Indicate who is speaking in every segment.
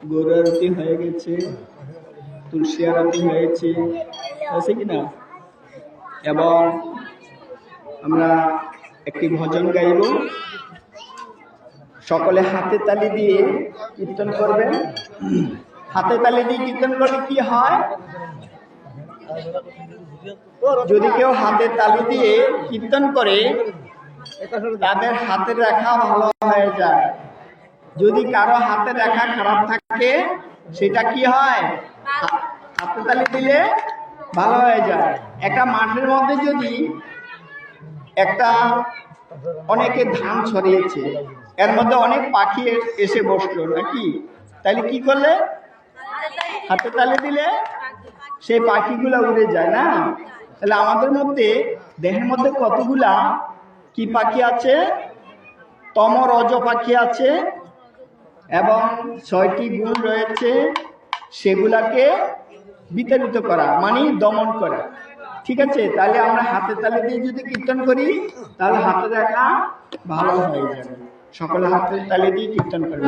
Speaker 1: গরু আরতি হয়ে গেছে, তুলসী আরতি হয়েছে, আছে কিনা? এবং আমরা একটি ভজন গাইব। সকলে হাতে তালি দিয়ে কীর্তন করবেন। হাতে তালি দিয়ে কীর্তন করলে কি হয়? যদি কেউ হাতে তালি দিয়ে কীর্তন করে তাদের হাতের রেখা ভালো হয়ে যায়। যদি কারো হাতের রেখা খারাপ থাকে সেটা কি হয়? হাতে তালি দিলে ভালো হয়ে যায়। একটা মাঠের মধ্যে যদি একটা অনেকে ধান ছড়িয়েছে, এর মধ্যে অনেক পাখি এসে বসলো নাকি, তাহলে কি করলে? হাতে তালি দিলে সেই পাখিগুলো উড়ে যায় না? তাহলে আমাদের মধ্যে দেহের মধ্যে কতগুলা কি পাখি আছে? তম রজ পাখি আছে এবং 6টি গুণ রয়েছে, সেগুলাকে বিতাড়িত করা মানে দমন করা। ঠিক আছে, তাহলে আমরা হাতে তালি দিয়ে যদি কীর্তন করি তাহলে হাতে দেখা ভালো হয়ে যাবে। সকলে হাতে তালি দিয়ে কীর্তন করবে।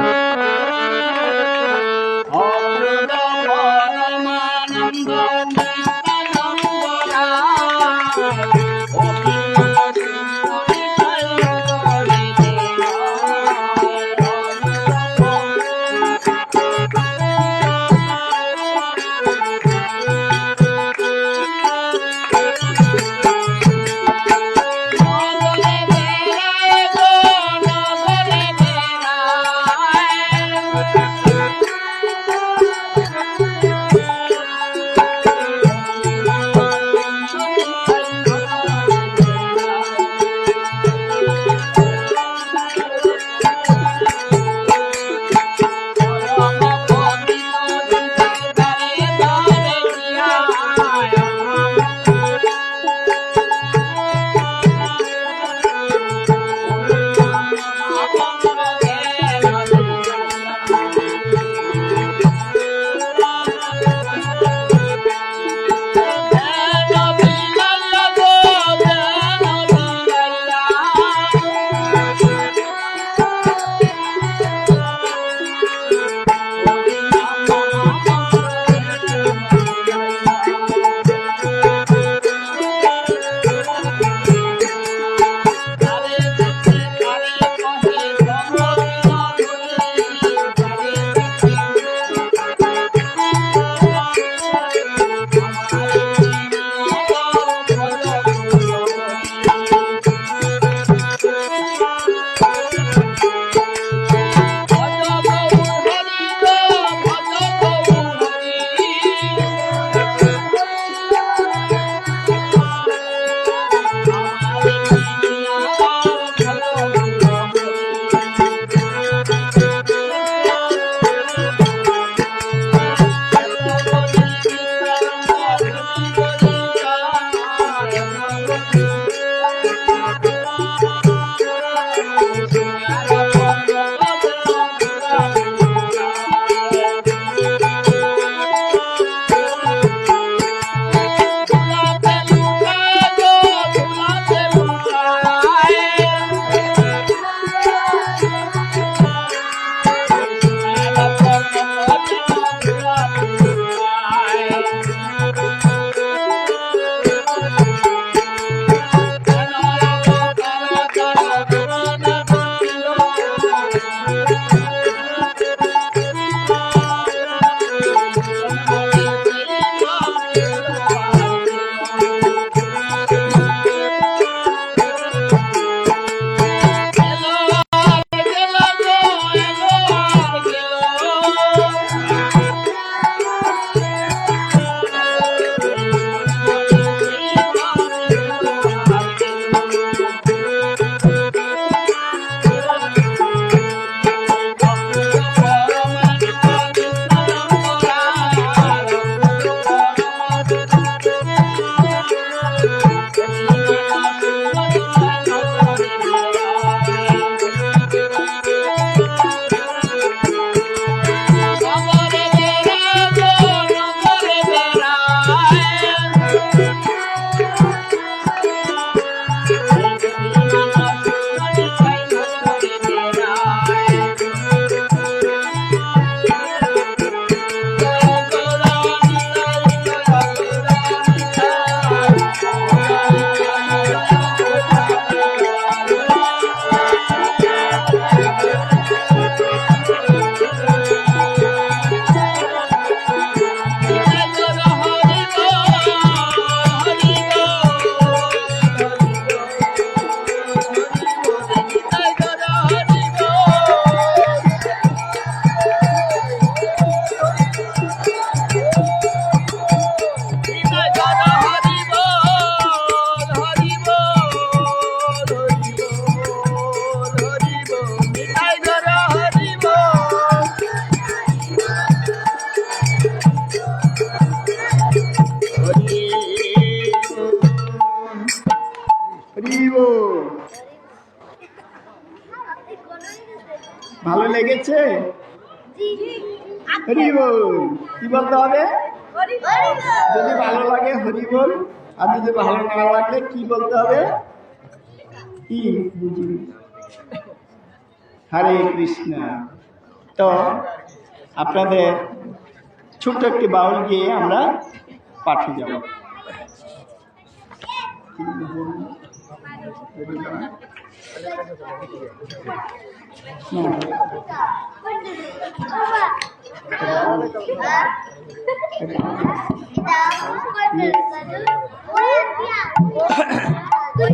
Speaker 1: হরি বল। কি বলতে হবে? যদি ভালো লাগে হরি বল, আর যদি ভালো না লাগলে কি বলতে হবে? কি বুঝি? হরে কৃষ্ণ। তো আপনাদের ছোট্ট একটি বাউল গিয়ে আমরা পাঠে যাব।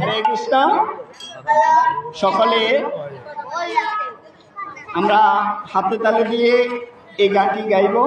Speaker 1: হরে কৃষ্ণ। সকলে আমরা হাতে তালে দিয়ে এই গানটি গাইব।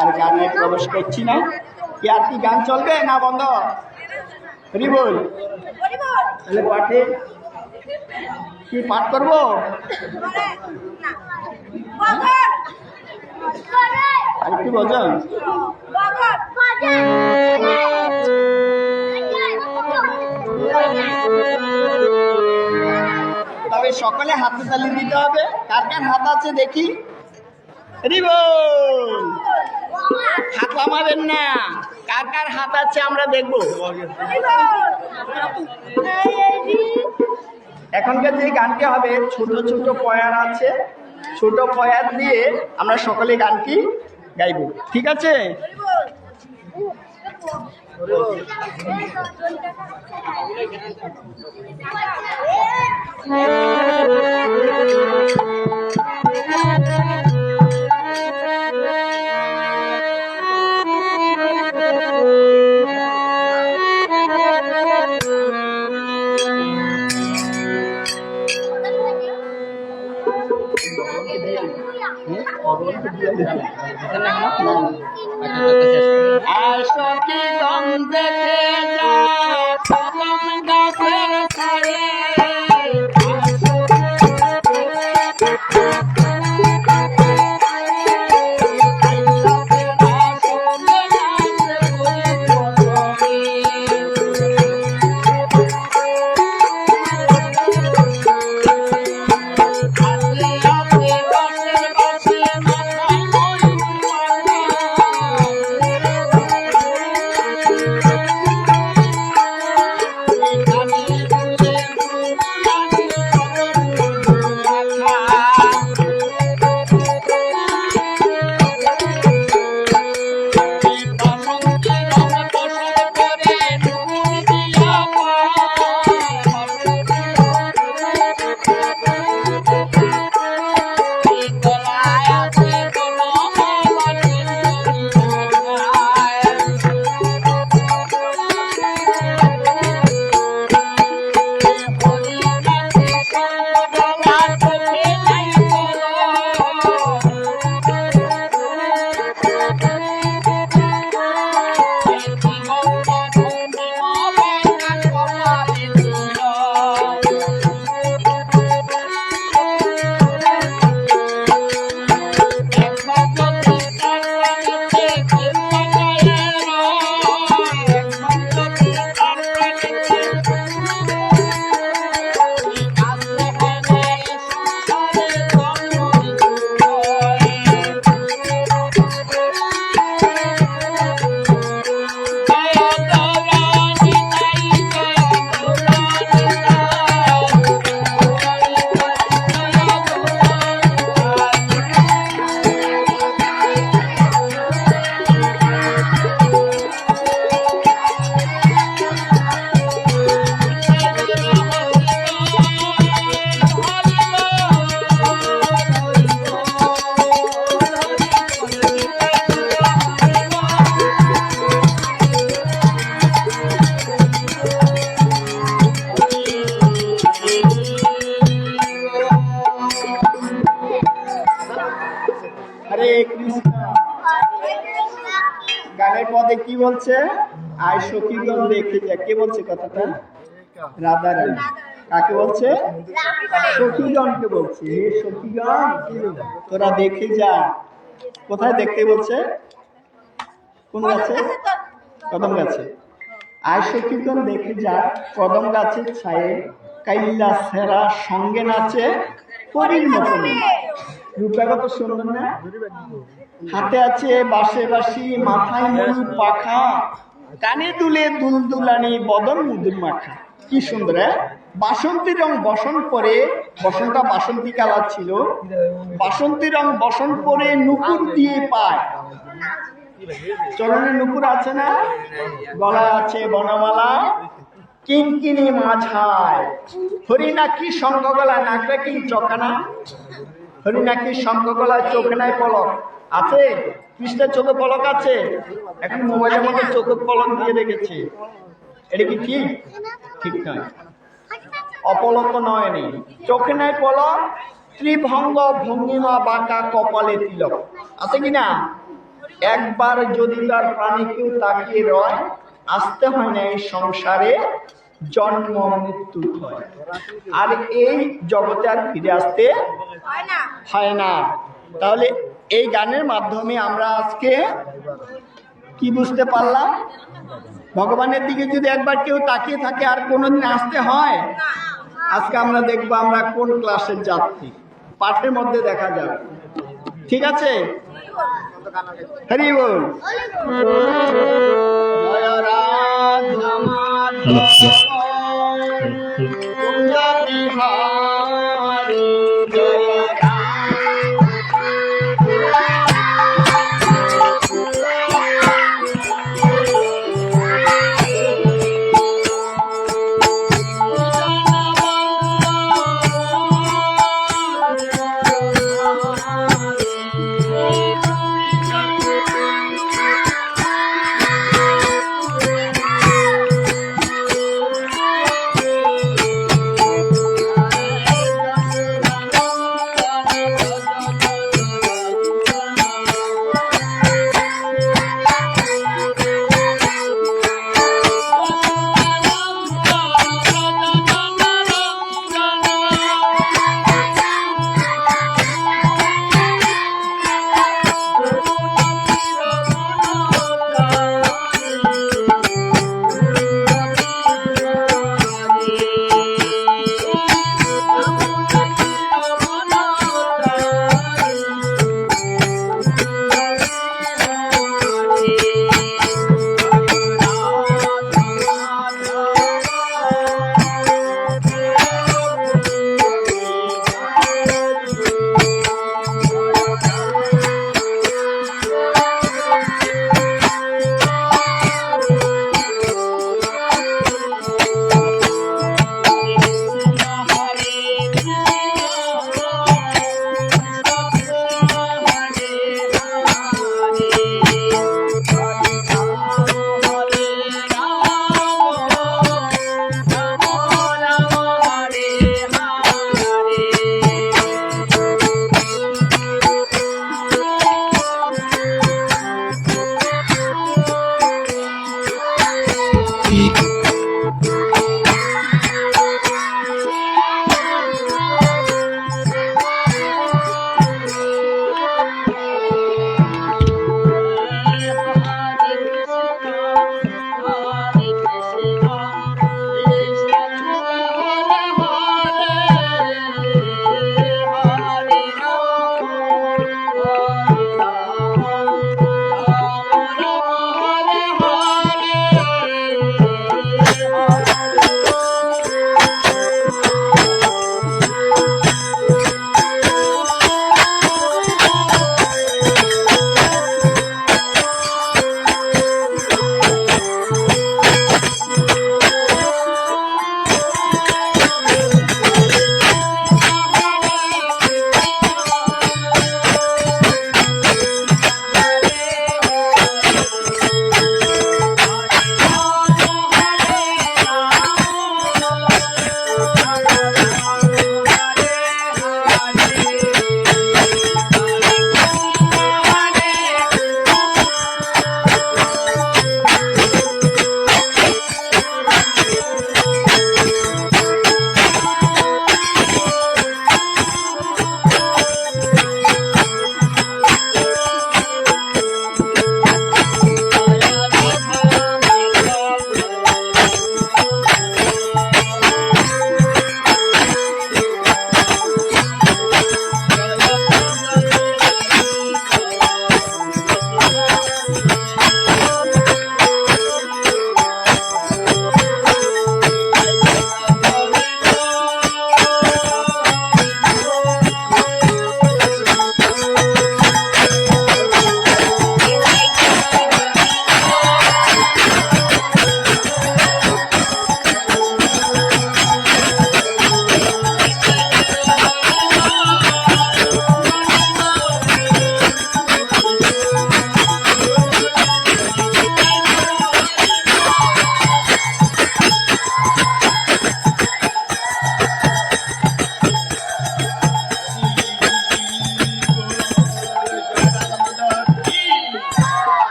Speaker 1: আর গানে প্রবেশ করছি না। কি আর কি গান চলবে না বন্ধ? হরিবল। তাহলে পাঠে কি পাঠ করবো? আর একটু বোঝেন। তবে সকলে হাতে তালি দিতে হবে। কার কার হাত আছে দেখি? হাত নামাবেন না। কার কার হাত আছে আমরা দেখবো। এখনকার যে গানটি হবে ছোট ছোট পয়ার আছে, ছোট পয়ার দিয়ে আমরা সকলে গানটি গাইব, ঠিক আছে? আশকি গন্ধে যা কদম গাছের ছায়ে গানের পদে কি বলছে? আয় সখীগণ দেখে যা। কে বলছে কথাটা? রাধা রানী। কাকে বলছে? সখীগণকে বলছে। হে সখীগণ তোরা দেখে যা। কোথায় দেখতে বলছে? কোন গাছে? কদম গাছে। আয় সখীগণ দেখে যা কদম গাছের ছায়ে কাইল্লা সেরা সঙ্গে নাচে পরীর মতন। রূপটা কত সুন্দর না? হাতে আছে বাঁশে বাঁশি, মাথায় ময়ূর পাখা, কানে দুলে দুলদুলানি, বদন মুদুর মাখা। কি সুন্দর! বাসন্তী রং বসন পরে, বসনটা বাসন্তী কালার ছিল, বাসন্তী রং বসন পরে নুপুর দিয়ে পায়। চরণে নুপুর আছে না? গলায় আছে বনমালা, কিনকিনি মাঝায়। হরিনাক্ষী শঙ্খগলা, নাকটা কি চকানা? হরিনাক্ষী শঙ্খগলায় চোখে নাই পলক আছে, কৃষ্ণের চোখে পলক আছে। এখন মোবাইলের মধ্যে চোখে পলক দিয়ে রেখেছে। এটা কি ঠিক? ঠিক নয়, অপলক নয়। নেই চোখে নাই পলক, ত্রিভঙ্গ ভঙ্গিমা বাঁকা, কপালে তিলক আছে কিনা? একবার যদি তার প্রাণী কেউ তাকিয়ে রয়, আসতে হয় না এই সংসারে, জন্ম মৃত্যু হয়, আর এই জগতে আর ফিরে আসতে হয় না। তাহলে এই গানের মাধ্যমে আমরা আজকে কি বুঝতে পারলাম? ভগবানের দিকে যদি একবার কেউ তাকিয়ে থাকে আর কোনোদিন আসতে হয়? আজকে আমরা দেখবো আমরা কোন ক্লাসের যাত্রী, পাঠের মধ্যে দেখা যাবে। ঠিক আছে, হরি বল। জয় রাধা মাধব কুঞ্জ বিহারী, জয়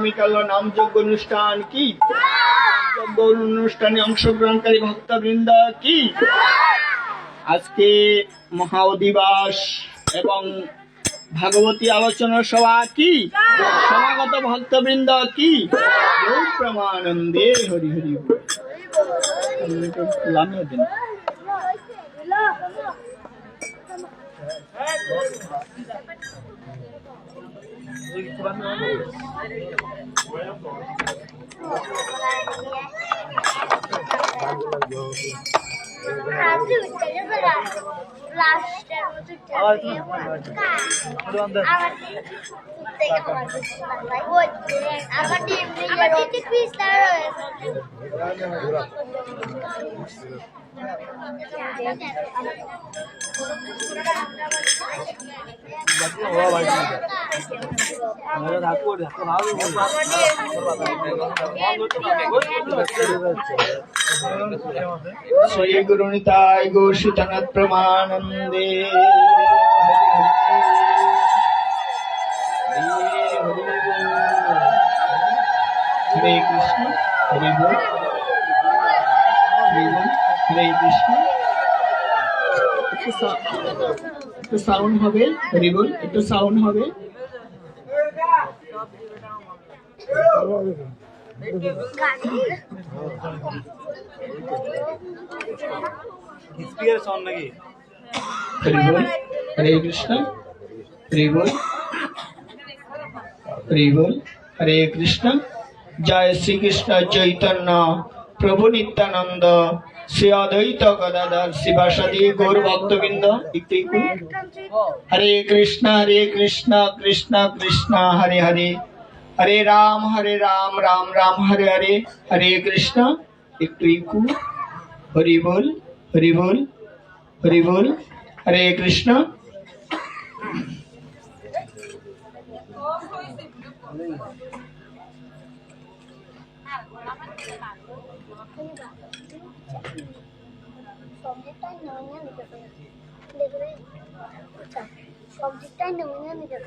Speaker 1: আগামীকাল নামযজ্ঞ অনুষ্ঠান কি? যজ্ঞ অনুষ্ঠানে অংশগ্রহণকারী ভক্তবৃন্দ কি? আজকে মহা অধিবাস এবং ভাগবতী আলোচনা সভা কি? সমাগত ভক্তবৃন্দ কি? গৌর প্রেমানন্দে হরি হরি বল। লামিয়ে দিন। শ্রী গুরু নিতাই গৌর সীতানাথ প্রেমানন্দে। হরে কৃষ্ণ হরে বল, হরে বল, হরে কৃষ্ণ। একটু সাউন্ড হবে, হরি বল, একটু সাউন্ড হবে। হরি বল, হরে কৃষ্ণ, হরি বল, হরি বল, হরে কৃষ্ণ। জয় শ্রীকৃষ্ণ চৈতন্য প্রভু নিত্যানন্দ শ্রী অদ্বৈত গদাধর শিবাসাদি গৌর ভক্তবৃন্দ। একটু হরে কৃষ্ণ কৃষ্ণ কৃষ্ণ হরে হরে, হরে রাম রাম রাম হরে হরে, হরে কৃষ্ণ। একটু ইকু। হরি বল, হরি বল, হরি বল, হরে কৃষ্ণ।
Speaker 2: সবজিটাই নমুনা নিতে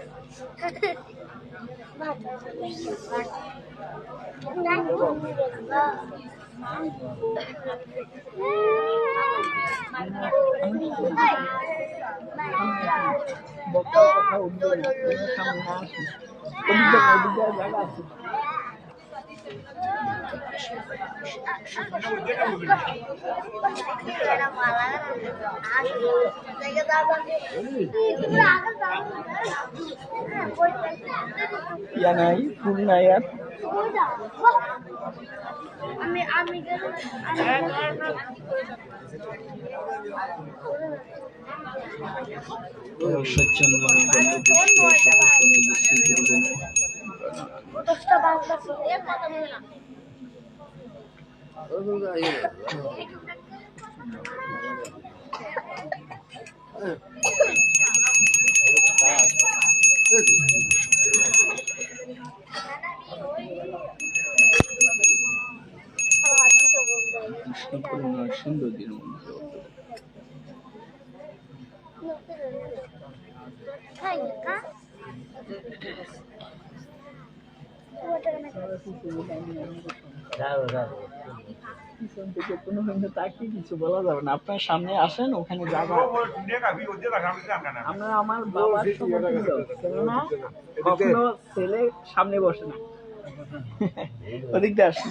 Speaker 1: या नाही फुल नाही यार সুন্দর দিন কিছু বলা যাবে না। আপনার সামনে আসেন, ওখানে জায়গা আমরা আমার বাবার না কখনো ছেলে সামনে বসে না। ওদিক দিয়ে আসেন।